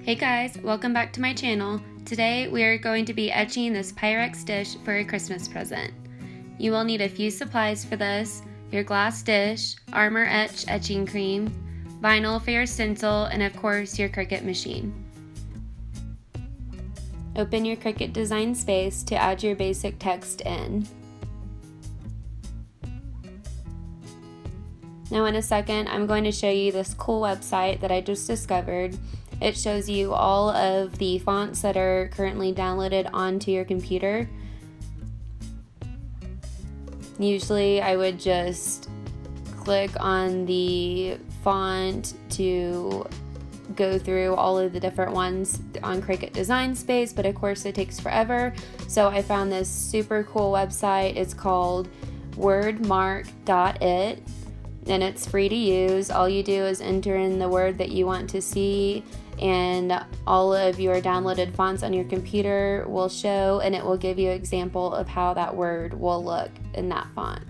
Hey guys, welcome back to my channel. Today we are going to be etching this Pyrex dish for a Christmas present. You will need a few supplies for this: your glass dish, Armour etching cream, vinyl for your stencil, and of course your Cricut machine. Open your Cricut Design Space to add your basic text in. Now in a second I'm going to show you this cool website that I just discovered. It shows you all of the fonts that are currently downloaded onto your computer. Usually I would just click on the font to go through all of the different ones on Cricut Design Space, but of course it takes forever. So I found this super cool website. It's called Wordmark.it. And it's free to use. All you do is enter in the word that you want to see, and all of your downloaded fonts on your computer will show, and it will give you an example of how that word will look in that font.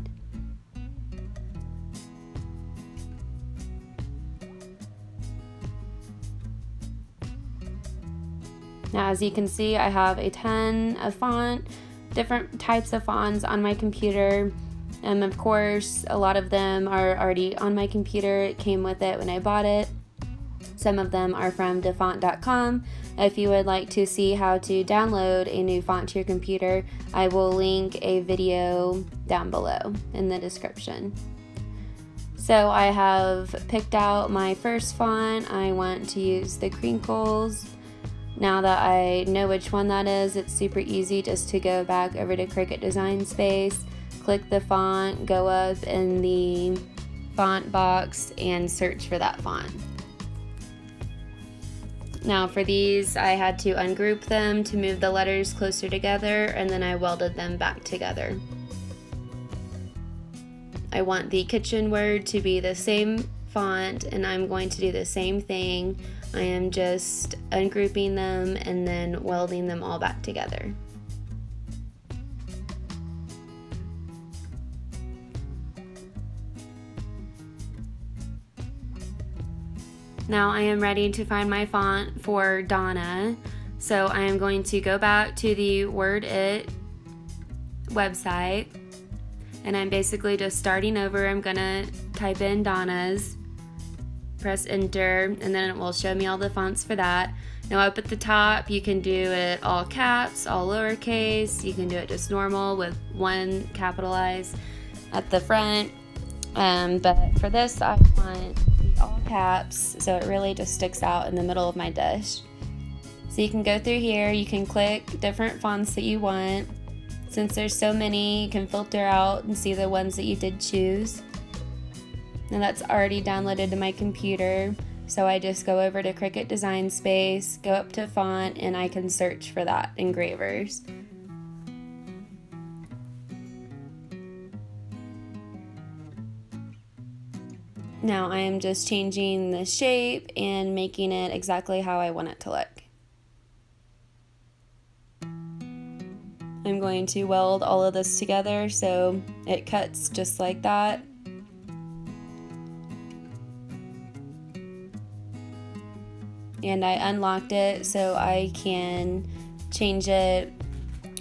Now as you can see, I have a ton of different types of fonts on my computer. Of course, a lot of them are already on my computer. It came with it when I bought it. Some of them are from dafont.com. If you would like to see how to download a new font to your computer, I will link a video down below in the description. So I have picked out my first font. I want to use the Crinkles. Now that I know which one that is, it's super easy just to go back over to Cricut Design Space, click the font, go up in the font box, and search for that font. Now for these, I had to ungroup them to move the letters closer together, and then I welded them back together. I want the kitchen word to be the same font, and I'm going to do the same thing. I am just ungrouping them and then welding them all back together. Now I am ready to find my font for Donna. So I am going to go back to the Word.it website, and I'm basically just starting over. I'm gonna type in Donna's, press enter, and then it will show me all the fonts for that. Now up at the top, you can do it all caps, all lowercase. You can do it just normal with one capitalized at the front. But for this, I want all caps, so it really just sticks out in the middle of my dish. So you can go through here, you can click different fonts that you want. Since there's so many, you can filter out and see the ones that you did choose. Now that's already downloaded to my computer, so I just go over to Cricut Design Space, go up to font, and I can search for that, engravers. Now I am just changing the shape and making it exactly how I want it to look. I'm going to weld all of this together so it cuts just like that. And I unlocked it so I can change it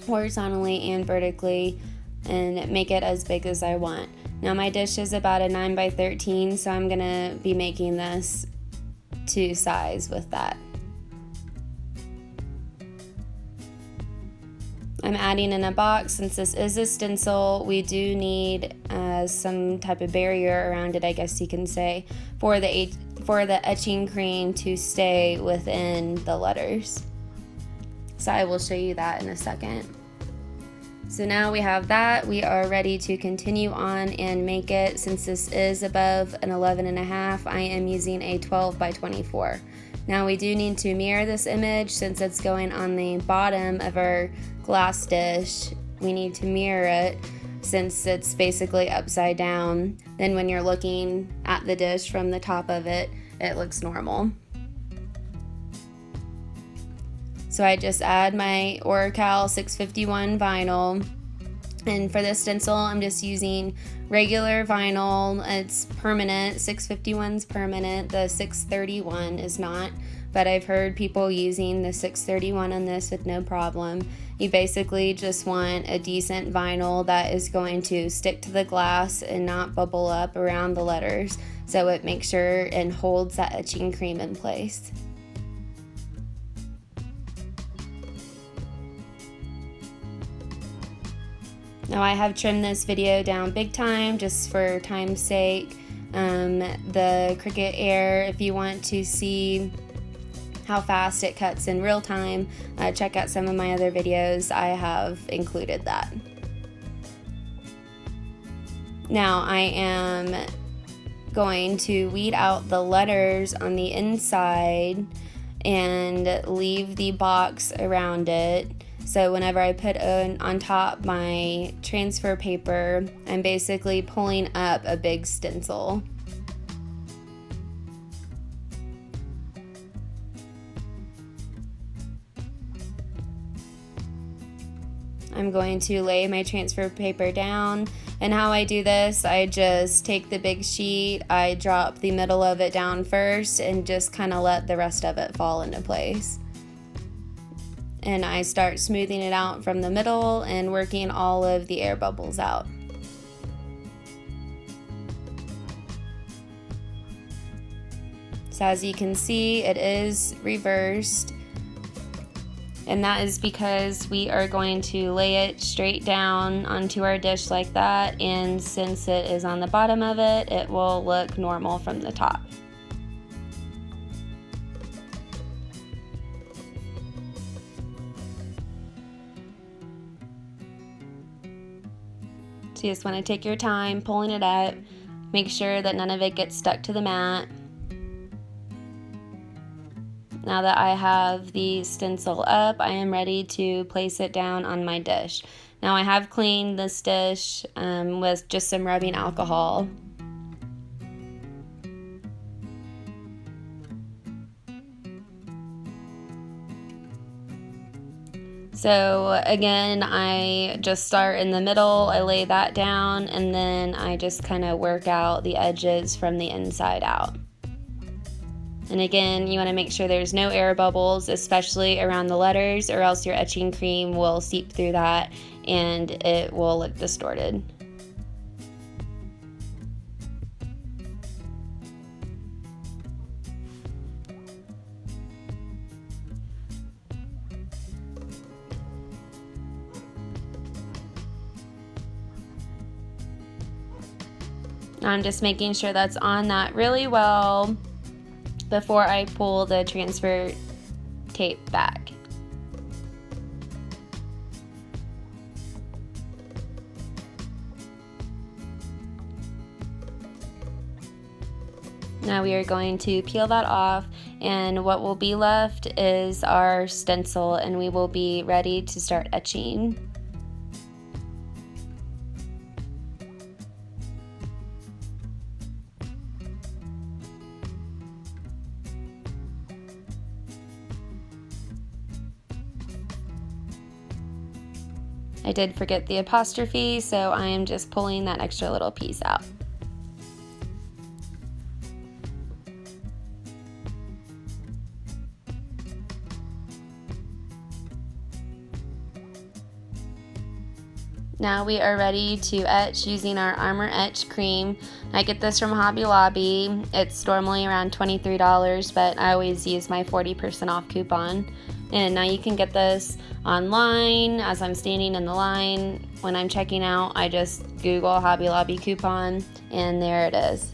horizontally and vertically and make it as big as I want. Now my dish is about a 9 by 13, so I'm gonna be making this to size with that. I'm adding in a box. Since this is a stencil, we do need some type of barrier around it, I guess you can say, for the etching cream to stay within the letters. So I will show you that in a second. So now we have that, we are ready to continue on and make it. Since this is above an 11.5, I am using a 12 by 24. Now we do need to mirror this image since it's going on the bottom of our glass dish. We need to mirror it since it's basically upside down. Then when you're looking at the dish from the top of it, it looks normal. So I just add my Oracal 651 vinyl, And for this stencil, I'm just using regular vinyl. It's permanent, 651's permanent, the 631 is not, but I've heard people using the 631 on this with no problem. You basically just want a decent vinyl that is going to stick to the glass and not bubble up around the letters, so it makes sure and holds that etching cream in place. Now I have trimmed this video down big time just for time's sake. The Cricut Air, if you want to see how fast it cuts in real time, check out some of my other videos. I have included that. Now I am going to weed out the letters on the inside and leave the box around it. So whenever I put on top my transfer paper, I'm basically pulling up a big stencil. I'm going to lay my transfer paper down, and how I do this, I just take the big sheet, I drop the middle of it down first, and just kind of let the rest of it fall into place. And I start smoothing it out from the middle and working all of the air bubbles out. So as you can see, it is reversed, and that is because we are going to lay it straight down onto our dish like that, and since it is on the bottom of it, it will look normal from the top. So you just want to take your time pulling it up, make sure that none of it gets stuck to the mat. Now that I have the stencil up, I am ready to place it down on my dish. Now I have cleaned this dish with just some rubbing alcohol. So again, I just start in the middle, I lay that down, and then I just kind of work out the edges from the inside out. And again, you want to make sure there's no air bubbles, especially around the letters, or else your etching cream will seep through that and it will look distorted. I'm just making sure that's on that really well before I pull the transfer tape back. Now we are going to peel that off, and what will be left is our stencil, and we will be ready to start etching. I did forget the apostrophe, so I am just pulling that extra little piece out. Now we are ready to etch using our Armour Etch cream. I get this from Hobby Lobby. It's normally around $23, but I always use my 40% off coupon. And now you can get this online. As I'm standing in the line, when I'm checking out, I just Google Hobby Lobby coupon, and there it is.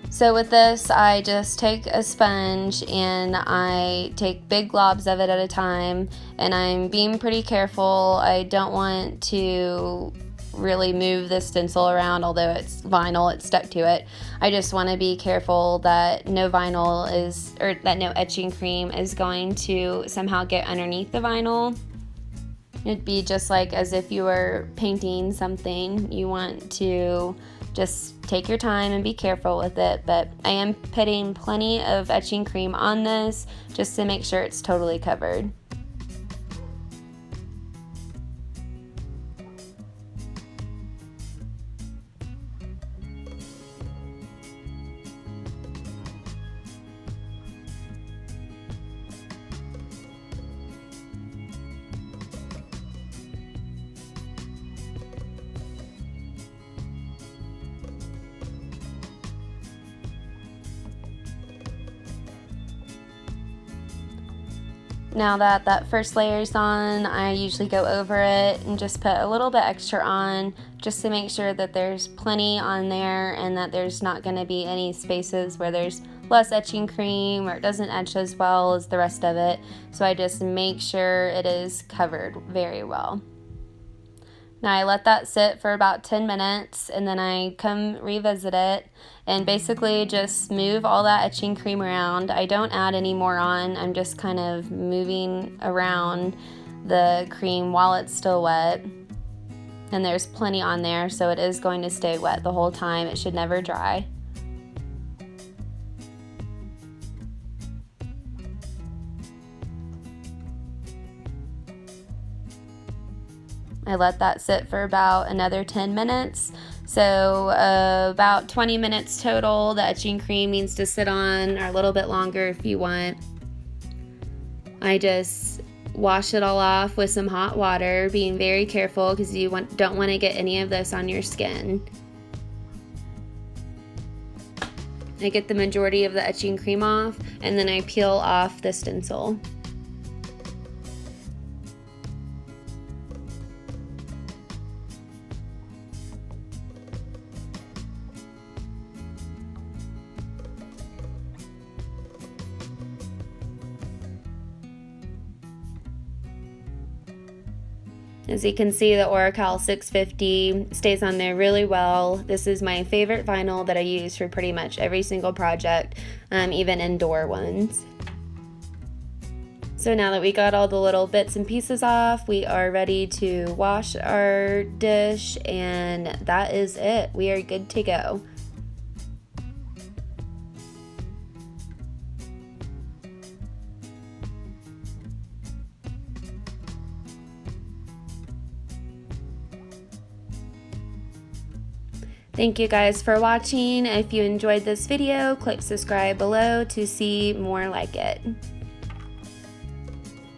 So with this, I just take a sponge and I take big globs of it at a time, and I'm being pretty careful. I don't want to really move the stencil around, although it's vinyl, it's stuck to it. I just want to be careful that no vinyl is, or that no etching cream is going to somehow get underneath the vinyl. It'd be just like as if you were painting something. You want to just take your time and be careful with it, but I am putting plenty of etching cream on this just to make sure it's totally covered. Now that that first layer is on, I usually go over it and just put a little bit extra on just to make sure that there's plenty on there and that there's not going to be any spaces where there's less etching cream or it doesn't etch as well as the rest of it. So I just make sure it is covered very well. Now I let that sit for about 10 minutes and then I come revisit it and basically just move all that etching cream around. I don't add any more on. I'm just kind of moving around the cream while it's still wet. And there's plenty on there, so it is going to stay wet the whole time. It should never dry. I let that sit for about another 10 minutes. So about 20 minutes total. The etching cream needs to sit on, or a little bit longer if you want. I just wash it all off with some hot water, being very careful because you don't want to get any of this on your skin. I get the majority of the etching cream off, and then I peel off the stencil. As you can see, the Oracal 650 stays on there really well. This is my favorite vinyl that I use for pretty much every single project, even indoor ones. So now that we got all the little bits and pieces off, we are ready to wash our dish, and that is it. We are good to go. Thank you guys for watching. If you enjoyed this video, click subscribe below to see more like it.